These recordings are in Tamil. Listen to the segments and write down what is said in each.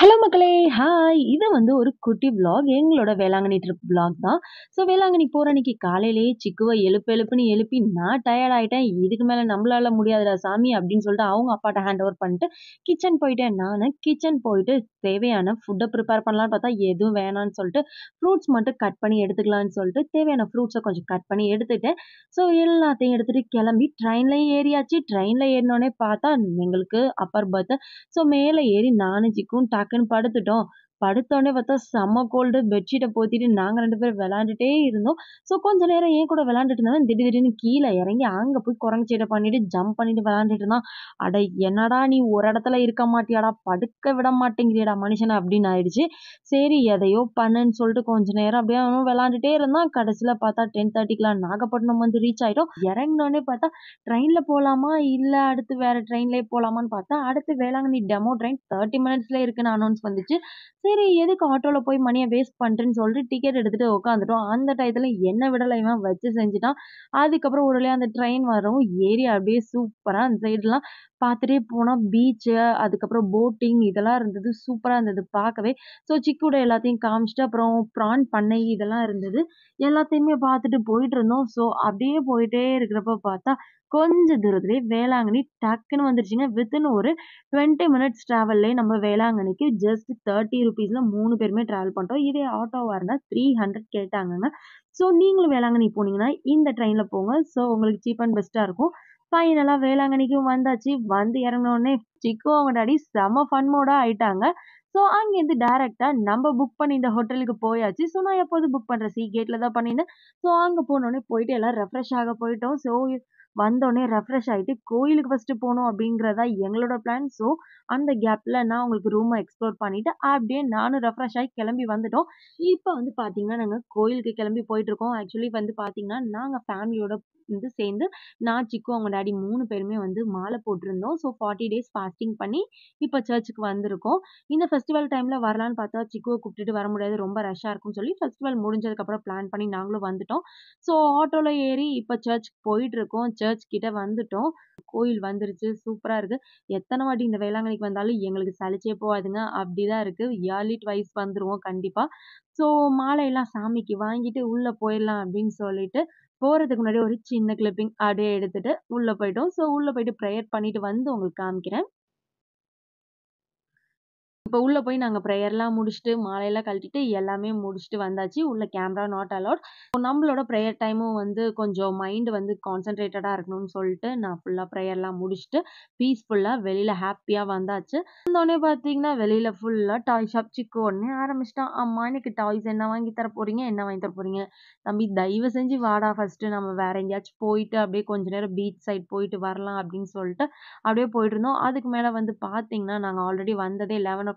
ஹலோ மக்களே! ஹாய்! இது வந்து ஒரு குட்டி விளாக். எங்களோட வேளாங்கண்ணி ட்ரிப் விளாக் தான். ஸோ வேளாங்கண்ணி போற அன்னைக்கு காலையிலேயே சிக்குவ எழுப்புன்னு எழுப்பி நான் டயர்ட் ஆயிட்டேன். இதுக்கு மேல நம்மளால முடியாதுடா சாமி அப்படின்னு சொல்லிட்டு அவங்க அப்பாட்ட ஹேண்ட் ஓவர் பண்ணிட்டு கிச்சன் போயிட்டேன். நானு கிச்சன் போயிட்டு தேவையான ஃபுட்ட ப்ரிப்பேர் பண்ணலான்னு பார்த்தா எதுவும் வேணான்னு சொல்லிட்டு ஃப்ரூட்ஸ் மட்டும் கட் பண்ணி எடுத்துக்கலான்னு சொல்லிட்டு தேவையான ஃப்ரூட்ஸ கொஞ்சம் கட் பண்ணி எடுத்துட்டேன். ஸோ எல்லாத்தையும் எடுத்துட்டு கிளம்பி ட்ரெயின்லயும் ஏறியாச்சு. ட்ரெயின்ல ஏறினோனே பார்த்தா எங்களுக்கு அப்பர் பெர்த். ஸோ மேல ஏறி நானும் சிக்கும் டக்குன்னு படுத்துட்டோம். படுத்தோனே பார்த்தா செம்ம கோல்டு. பெட்ஷீட்ட போத்திட்டு நாங்க 2 பேரும் விளையாண்டுட்டே இருந்தோம். ஸோ கொஞ்ச நேரம் என் கூட விளையாண்டுட்டு இருந்தவன் திடீர்னு கீழ இறங்கி அங்க போய் குரங்கு சேட்ட பண்ணிட்டு, ஜம்ப் பண்ணிட்டு விளையாண்டுட்டு இருந்தான். "அட என்னடா நீ ஒரு இடத்துல இருக்க மாட்டியாடா? படுக்க விட மாட்டேங்கிறியேடா மனுஷன" அப்படின்னு ஆயிடுச்சு. சரி எதையோ பண்ணுன்னு சொல்லிட்டு கொஞ்ச நேரம் அப்படியே அவனும் விளையாண்டுட்டே இருந்தான். கடைசியில பார்த்தா 10:30க்குலாம் நாகப்பட்டினம் வந்து ரீச் ஆயிட்டோம். இறங்குனோனே பார்த்தா ட்ரெயின்ல போலாமா? இல்ல அடுத்து வேற ட்ரெயின்லயே போலாமான்னு பார்த்தா, அடுத்து வேளாங்கண்ணி டெமோ ட்ரெயின் 30 மினிட்ஸ்ல இருக்குன்னு அனௌன்ஸ் வந்துச்சு. சரி எதுக்கு ஆட்டோல போய் மணிய வேஸ்ட் பண்றேன்னு சொல்லிட்டு டிக்கெட் எடுத்துட்டு உட்காந்துட்டோம். அந்த டயத்துல என்ன விடல இவன் வச்சு செஞ்சுட்டான். அதுக்கப்புறம் ஒரு வழியா அந்த ட்ரெயின் வரவும் ஏறி அப்படியே சூப்பரா அந்த சைடுலாம் பார்த்துட்டே போனோம். பீச்சு, அதுக்கப்புறம் போட்டிங் இதெல்லாம் இருந்தது. சூப்பரா இருந்தது பார்க்கவே. ஸோ சிக்கூட எல்லாத்தையும் காமிச்சுட்டு, அப்புறம் ப்ரான் பண்ணை இதெல்லாம் இருந்தது. எல்லாத்தையுமே பார்த்துட்டு போயிட்டு இருந்தோம். ஸோ அப்படியே போயிட்டே இருக்கிறப்ப பார்த்தா, கொஞ்ச தூரத்திலேயே வேளாங்கண்ணி டக்குன்னு வந்துருச்சுங்க. வித்தின் ஒரு 20 மினிட்ஸ் டிராவல்லயே நம்ம வேளாங்கண்ணிக்கு ஜஸ்ட் ₹30ல 3 பேருமே டிராவல் பண்ணிட்டோம். இதே ஆட்டோவா இருந்தா 300 கேட்டாங்கங்க. ஸோ நீங்களும் வேளாங்கண்ணி போனீங்கன்னா, இந்த ட்ரெயின்ல போங்க. ஸோ உங்களுக்கு சீப் அண்ட் பெஸ்ட்டா இருக்கும். ஃபைனலா வேளாங்கண்ணிக்கும் வந்தாச்சு. வந்து இறங்குனோனே சிக்கு அவங்க டாடி செம ஃபன் மோடா ஆயிட்டாங்க. ஸோ அங்கேருந்து டைரக்ட்டா நம்ம புக் பண்ணியிருந்த ஹோட்டலுக்கு போயாச்சு. ஸோ நான் எப்போதும் புக் பண்ற சி கேட்ல தான் பண்ணியிருந்தேன். ஸோ அங்க போனோனே போயிட்டு எல்லாம் ரெஃப்ரெஷ் ஆக போயிட்டோம். ஸோ வந்தோனே ரெஃப்ரெஷ் ஆயிட்டு கோயிலுக்கு ஃபர்ஸ்ட்டு போணும் அப்படிங்கிறது தான் எங்களோட பிளான். ஸோ அந்த கேப்ல நான் உங்களுக்கு ரூம எக்ஸ்ப்ளோர் பண்ணிட்டு, அப்படியே நானும் ரெஃப்ரெஷ் ஆயி கிளம்பி வந்துட்டோம். இப்ப வந்து பார்த்தீங்கன்னா, நாங்க கோயிலுக்கு கிளம்பி போயிட்டுருக்கோம். ஆக்சுவலி வந்து பார்த்தீங்கன்னா, நாங்க ஃபேமிலியோட வந்து சேர்ந்து நான், சிக்கு, அவங்க டாடி 3 பேருமே வந்து மாலை போட்டிருந்தோம். ஸோ 40 டேஸ் ஃபாஸ்டிங் பண்ணி இப்ப சர்ச்சுக்கு வந்திருக்கோம். இந்த ஃபெஸ்டிவல் டைம்ல வரலான்னு பார்த்தா, சிக்குவ கூப்பிட்டுட்டு வர முடியாது. ரொம்ப ரஷ்ஷா இருக்கும்னு சொல்லி ஃபெஸ்டிவல் முடிஞ்சதுக்கப்புறம் பிளான் பண்ணி நாங்களும் வந்துட்டோம். ஸோ ஆட்டோல ஏறி இப்ப சர்ச்சுக்கு போயிட்டுருக்கோம். சர்ச் கிட்ட வந்துட்டோம். கோயில் வந்துருச்சு. சூப்பரா இருக்கு. எத்தன வாட்டி இந்த வேளாங்கண்ணிக்கு வந்தாலும் எங்களுக்கு சலிச்சே போகாதுங்க. அப்படிதான் இருக்கு. இயர்லி ட்வைஸ் வந்துருவோம் கண்டிப்பா. ஸோ மாலையெல்லாம் சாமிக்கு வாங்கிட்டு உள்ள போயிரலாம் அப்படின்னு சொல்லிட்டு, போறதுக்கு முன்னாடி ஒரு சின்ன கிளிப்பிங் அப்படியே எடுத்துட்டு உள்ள போயிட்டோம். ஸோ உள்ள போயிட்டு பிரேயர் பண்ணிட்டு வந்து உங்களுக்கு காமிக்கிறேன். இப்ப உள்ள போய் நாங்க பிரேயர்லாம் முடிச்சுட்டு, மாலையெல்லாம் கழட்டிட்டு எல்லாமே முடிச்சுட்டு வந்தாச்சு. உள்ள கேமரா நாட் அலோவ்ட். நம்மளோட பிரேயர் டைமும் வந்து கொஞ்சம் மைண்ட் வந்து கான்சன்ட்ரேட்டடா இருக்கணும்னு சொல்லிட்டு, நான் ஃபுல்லா பிரேயர்லாம் முடிச்சுட்டு, பீஸ்ஃபுல்லா வெளியில ஹேப்பியா வந்தாச்சு. வந்தோனே பார்த்தீங்கன்னா, வெளியில ஃபுல்லா டாய் ஷாப். சிக்கு உடனே ஆரம்பிச்சுட்டான். "அம்மா எனக்கு டாய்ஸ் என்ன வாங்கி தர போறீங்க? என்ன வாங்கி தர போறீங்க?" "தம்பி தயவு செஞ்சு வாடா ஃபர்ஸ்ட்டு நம்ம வேற எங்கேயாச்சும் போயிட்டு, அப்படியே கொஞ்ச நேரம் பீச் சைட் போயிட்டு வரலாம்." அப்படின்னு சொல்லிட்டு அப்படியே போயிட்டுருந்தோம். அதுக்கு மேல வந்து பார்த்தீங்கன்னா, நாங்க ஆல்ரெடி வந்ததே 11:00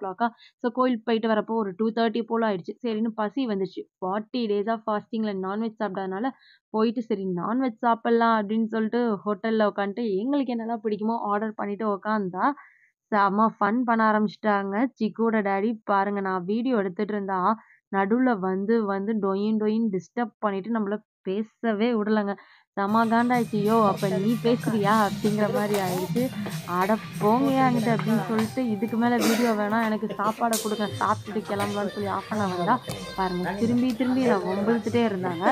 ஸோ கோயிலுக்கு போயிட்டு வரப்போ ஒரு 2:30 போல ஆயிடுச்சு. சரின்னு பசி வந்துச்சு. 40 டேஸா ஃபாஸ்டிங்ல நான்வெஜ் சாப்பிடாதனால, போயிட்டு சரி நான்வெஜ் சாப்பிடலாம் அப்படின்னு சொல்லிட்டு ஹோட்டல்ல உட்காந்துட்டு எங்களுக்கு என்னலாம் பிடிக்குமோ ஆர்டர் பண்ணிட்டு உட்காந்தா, செம ஃபன் பண்ண ஆரம்பிச்சுட்டாங்க. சிக்குவோட டாடி பாருங்க நான் வீடியோ எடுத்துட்டு இருந்தா, நடுவுல வந்து வந்து டொயின் டொயின்னு டிஸ்டர்ப் பண்ணிட்டு நம்மள பேசவே விடலங்க. செம காண்டாயிடுச்சு. "யோவ்! அப்ப நீ பேசுறியா?" அப்படிங்கிற மாரி ஆயிடுச்சு. "அட போங்கயா அங்கிட்டு" அப்படின்னு சொல்லிட்டு, இதுக்கு மேல வீடியோ வேணாம் எனக்கு சாப்பாட குடுங்க. சாப்பிட்டுட்டு கிளம்பலான்னு சொல்லி ஆஃப் பண்ண வந்தா, பாருங்க திரும்பி திரும்பி என்ன வம்பிழுத்துட்டே இருந்தாங்க.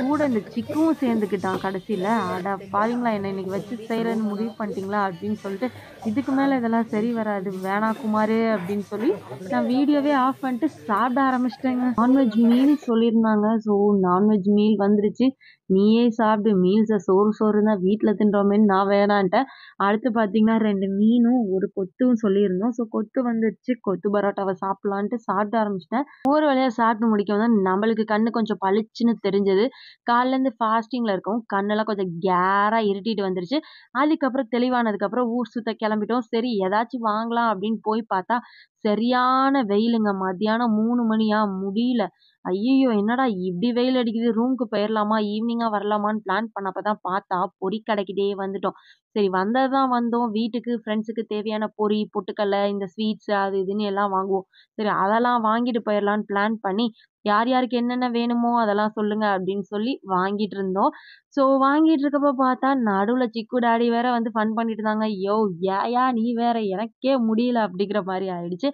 கூட இந்த சிக்குவும் சேர்ந்துக்கிட்டான் கடைசில. "அட பாவிங்களா! என்ன இன்னைக்கு வச்சு செய்றேன்னு முடிவு பண்ணிட்டீங்களா?" அப்படின்னு சொல்லிட்டு, "இதுக்கு மேல இதெல்லாம் சரி வராது. வேணாம் குமாரு" அப்படின்னு சொல்லி, நான் வீடியோவே ஆஃப் பண்ணிட்டு சாப்பிட ஆரம்பிச்சுட்டேங்க. நான்வெஜ் மீல் சொல்லியிருந்தாங்க. ஸோ நான்வெஜ் மீல் வந்துருச்சு. "நீயே சாப்பிடு மீல்ஸ சோறு சோறுன்னு தான் வீட்ல தின்றோமேன்னு" நான் வேணான்ட்டேன். அடுத்து பார்த்தீங்கன்னா 2 மீனும், 1 கொத்தும் சொல்லியிருந்தோம். ஸோ கொத்து வந்துருச்சு. கொத்து பரோட்டாவ சாப்பிடலான்ட்டு சாப்பிட ஆரம்பிச்சுட்டேன். ஒரு வழியா சாப்பிட்டு முடிக்கவும் தான் நம்மளுக்கு கண்ணு கொஞ்சம் பளிச்சுன்னு தெரிஞ்சது. காலைலேருந்து ஃபாஸ்டிங்ல இருக்கவும் கண்ணெல்லாம் கொஞ்சம் கேரா இருட்டிட்டு வந்துருச்சு. அதுக்கப்புறம் தெளிவானதுக்கப்புறம் ஊர் சுத்த கிளம்பிட்டோம். சரி ஏதாச்சும் வாங்கலாம் அப்படின்னு போய் பார்த்தா, சரியான வெயிலுங்க. மத்தியானம் 3 மணியா முடியல. ஐய்யய்யோ! என்னடா இப்படி வெயில் அடிக்குது. ரூமுக்கு போயிரலாமா? ஈவினிங்கா வரலாமான்னு பிளான் பண்ணப்ப தான் பார்த்தா, பொரி கடைக்கிட்டே வந்துட்டோம். சரி வந்தது தான் வந்தோம். வீட்டுக்கு ஃப்ரெண்ட்ஸுக்கு தேவையான பொரி, பொட்டுக்கல்ல, இந்த ஸ்வீட்ஸ் அது இதுன்னு எல்லாம் வாங்குவோம். சரி அதெல்லாம் வாங்கிட்டு போயிரலான்னு பிளான் பண்ணி, யார் யாருக்கு என்னென்ன வேணுமோ அதெல்லாம் சொல்லுங்க அப்படின்னு சொல்லி வாங்கிட்டு இருந்தோம். ஸோ வாங்கிட்டு இருக்கப்ப பார்த்தா, நடுவுல சிக்கு டாடி வேற வந்து ஃபன் பண்ணிட்டு இருந்தாங்க. ஏன்யா நீ வேற எனக்கே முடியல அப்படிங்கிற மாரி ஆயிடுச்சு.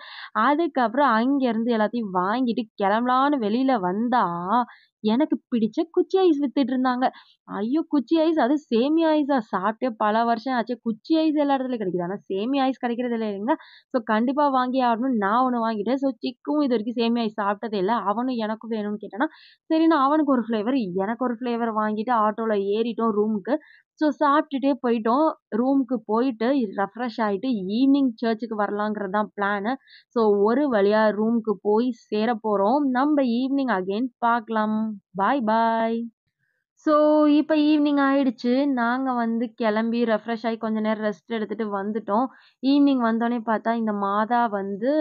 அதுக்கப்புறம் அங்கேருந்து எல்லாத்தையும் வாங்கிட்டு கிளம்பலான்னு வெளியில வந்தா, எனக்கு பிடிச்ச குச்சி ஐஸ் வித்துட்டு இருந்தாங்க. ஐயோ! குச்சி ஐஸ் அதுவும் சேமியா ஐஸா சாப்பிட்டே பல வருஷம் ஆச்சு. குச்சி ஐஸ் எல்லா இடத்துலயும் கிடைக்குது. ஆனா சேமியா ஐஸ் கிடைக்கிறது இல்லைங்க. ஸோ கண்டிப்பா வாங்கியே ஆகணும்னு நான் ஒண்ணு வாங்கிட்டேன். ஸோ சிக்கும் இதுவரைக்கும் சேமியா ஐஸ் சாப்பிட்டதே இல்ல. அவனும் எனக்கும் வேணும்னு கேட்டானா, சரின்னு அவனுக்கு ஒரு ஃப்ளேவர், எனக்கு ஒரு ஃப்ளேவர் வாங்கிட்டு ஆட்டோல ஏறிட்டோம் ரூமுக்கு. ஸோ சாப்பிட்டுட்டே போயிட்டோம். ரூமுக்கு போயிட்டு ரெஃப்ரெஷ் ஆயிட்டு ஈவினிங் சர்ச்சுக்கு வரலாங்கிறது தான் பிளானு. ஸோ ஒரு வழியா ரூமுக்கு போய் சேரப்போறோம். நம்ம ஈவினிங் அகைன் பார்க்கலாம். பாய் பாய். ஸோ இப்ப ஈவினிங் ஆயிடுச்சு. நாங்க வந்து கிளம்பி ரெஃப்ரெஷ் ஆயி கொஞ்ச நேரம் ரெஸ்ட் எடுத்துட்டு வந்துட்டோம். ஈவினிங் வந்தோனே பார்த்தா, இந்த மாதா வந்து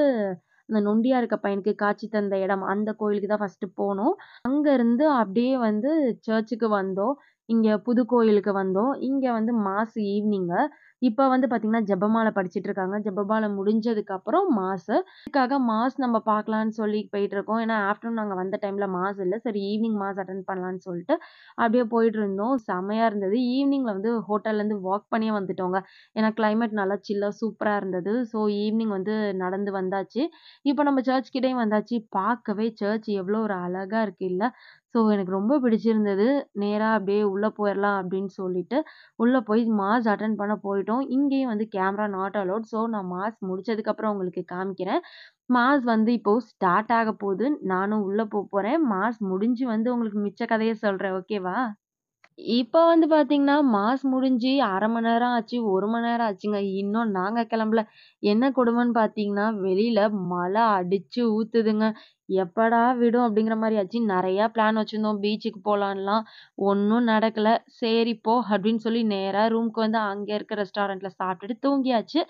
அந்த நொண்டியா இருக்க பையனுக்கு காட்சி தந்த இடம், அந்த கோயிலுக்கு தான் ஃபர்ஸ்ட்டு போனோம். அங்க இருந்து அப்படியே வந்து சர்ச்சுக்கு வந்தோம். இங்க புது கோயிலுக்கு வந்தோம். இங்க வந்து மாஸ் ஈவ்னிங்கு. இப்ப வந்து பார்த்தீங்கன்னா, ஜெபமாலை படிச்சுட்டு இருக்காங்க. ஜெபமாலை முடிஞ்சதுக்கப்புறம் மாஸு. அதுக்காக மாஸ் நம்ம பார்க்கலான்னு சொல்லி போயிட்டுருக்கோம். ஏன்னா, ஆஃப்டர்நூன் நாங்க வந்த டைம்ல மாஸ் இல்ல. சரி ஈவ்னிங் மாஸ் அட்டெண்ட் பண்ணலான்னு சொல்லிட்டு, அப்படியே போயிட்டுருந்தோம். செம்மையா இருந்தது. ஈவ்னிங்ல வந்து ஹோட்டல்லேருந்து வாக் பண்ணியே வந்துட்டோங்க. ஏன்னா, கிளைமேட் நல்லா சில்லா சூப்பரா இருந்தது. ஸோ ஈவ்னிங் வந்து நடந்து வந்தாச்சு. இப்ப நம்ம சர்ச் கிட்டயும் வந்தாச்சு. பார்க்கவே சர்ச் எவ்வளோ ஒரு அழகா இருக்கு இல்ல? ஸோ எனக்கு ரொம்ப பிடிச்சிருந்தது. நேரா அப்படியே உள்ள போயிரலாம் அப்படின்னு சொல்லிட்டு, உள்ள போய் மாஸ் அட்டெண்ட் பண்ண போயிட்டோம். இங்கேயும் வந்து கேமரா நாட் அலோவ்ட். ஸோ நான் மாஸ் முடிச்சதுக்கப்புறம் உங்களுக்கு காமிக்கிறேன். மாஸ் வந்து இப்போ ஸ்டார்ட் ஆக போது. நானும் உள்ள போறேன். மாஸ் முடிஞ்சு வந்து உங்களுக்கு மிச்ச கதைய சொல்றேன். ஓகேவா? இப்ப வந்து பார்த்தீங்கன்னா, மாஸ் முடிஞ்சு 1/2 மணி நேரம் ஆச்சு, 1 மணி நேரம் ஆச்சுங்க. இன்னும் நாங்க கிளம்பல. என்ன கொடுமன்னு பார்த்தீங்கன்னா, வெளியில மழை அடிச்சு ஊத்துதுங்க. எப்படா விடும் அப்படிங்கிற மாரி ஆச்சு. நெறையா பிளான் வச்சிருந்தோம். பீச்சுக்கு போலான்லாம். ஒண்ணும் நடக்கல. சரி போ அப்படின்னு சொல்லி நேரா ரூமுக்கு வந்து அங்க இருக்க ரெஸ்டாரண்ட்ல சாப்பிட்டுட்டு தூங்கியாச்சு.